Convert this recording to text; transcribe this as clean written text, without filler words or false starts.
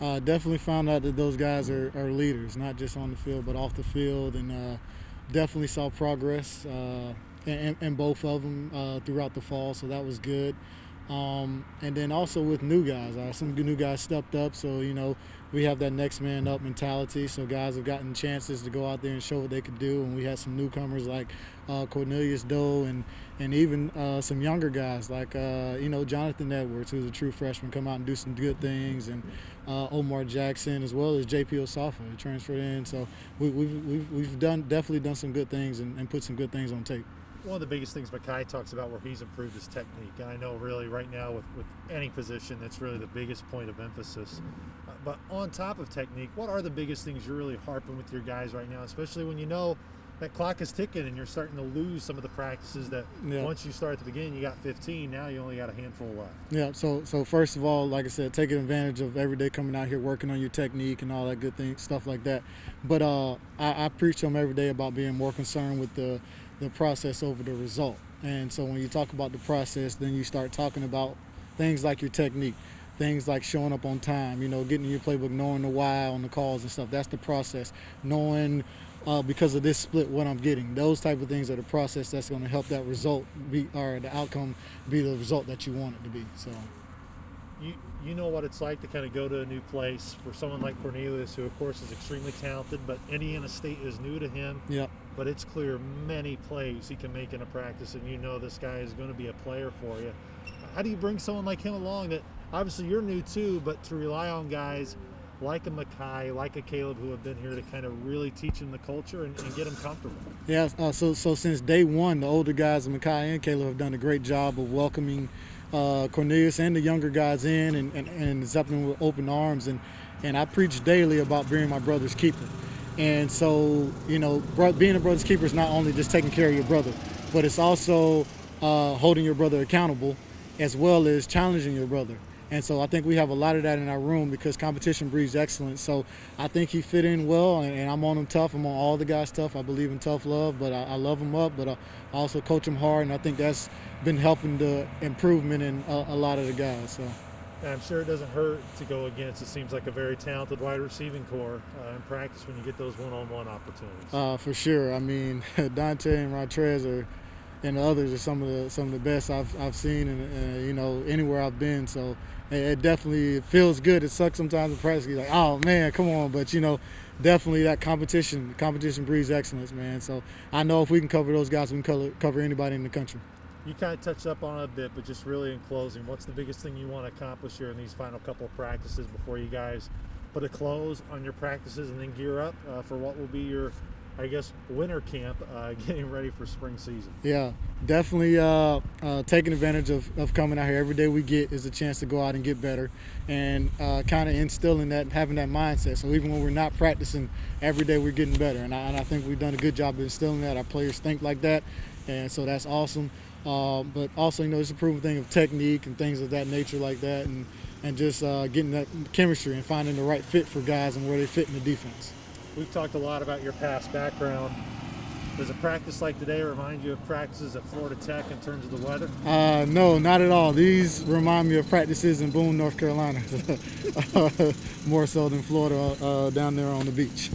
Definitely found out that those guys are leaders, not just on the field, but off the field, and definitely saw progress in both of them throughout the fall, so that was good. And then also with new guys, some new guys stepped up, so we have that next man up mentality. So guys have gotten chances to go out there and show what they could do, and we had some newcomers like Cornelius Doe and even some younger guys like Jonathan Edwards, who's a true freshman, come out and do some good things, and Omar Jackson, as well as JP Osafa, who transferred in. So we've definitely done some good things and put some good things on tape. One of the biggest things Makai talks about where he's improved his technique, and I know really right now with any position that's really the biggest point of emphasis. But on top of technique, what are the biggest things you're really harping with your guys right now, especially when you know that clock is ticking and you're starting to lose some of the practices that once you start at the beginning you got 15, now you only got a handful left. Yeah, so first of all, like I said, taking advantage of every day coming out here working on your technique and all that good thing, stuff like that. But I preach to them every day about being more concerned with the process over the result. And so when you talk about the process, then you start talking about things like your technique, things like showing up on time, getting in your playbook, knowing the why on the calls and stuff. That's the process. Knowing because of this split what I'm getting. Those type of things are the process that's going to help that result be, or the outcome be the result that you want it to be. So you know what it's like to kind of go to a new place for someone like Cornelius, who of course is extremely talented, but Indiana State is new to him. Yep. But it's clear many plays he can make in a practice, and this guy is going to be a player for you. How do you bring someone like him along that obviously you're new too, but to rely on guys like a Makai, like a Caleb, who have been here to kind of really teach him the culture and get him comfortable? Yeah, so since day one, the older guys, Makai and Caleb, have done a great job of welcoming Cornelius and the younger guys in and accepting them with open arms. And I preach daily about being my brother's keeper. And so, being a brother's keeper is not only just taking care of your brother, but it's also holding your brother accountable as well as challenging your brother. And so I think we have a lot of that in our room because competition breeds excellence. So I think he fit in well, and I'm on him tough. I'm on all the guys tough. I believe in tough love, but I love him up, but I also coach him hard, and I think that's been helping the improvement in a lot of the guys. So. I'm sure it doesn't hurt to go against, it seems like, a very talented wide receiving core in practice when you get those one-on-one opportunities. For sure. I mean, Dante and Montrez and the others are some of the best I've seen, and anywhere I've been. So it definitely feels good. It sucks sometimes in practice. You're like, oh man, come on, but definitely that competition breeds excellence, man. So I know if we can cover those guys, we can cover anybody in the country. You kind of touched up on it a bit, but just really in closing, what's the biggest thing you want to accomplish here in these final couple of practices before you guys put a close on your practices and then gear up for what will be your, I guess, winter camp, getting ready for spring season? Yeah, definitely taking advantage of coming out here. Every day we get is a chance to go out and get better, and kind of instilling that, having that mindset. So even when we're not practicing, every day we're getting better, and I think we've done a good job of instilling that. Our players think like that, and so that's awesome. But also, it's a proven thing of technique and things of that nature like that, and just getting that chemistry and finding the right fit for guys and where they fit in the defense. We've talked a lot about your past background. Does a practice like today remind you of practices at Florida Tech in terms of the weather? No, not at all. These remind me of practices in Boone, North Carolina, more so than Florida down there on the beach.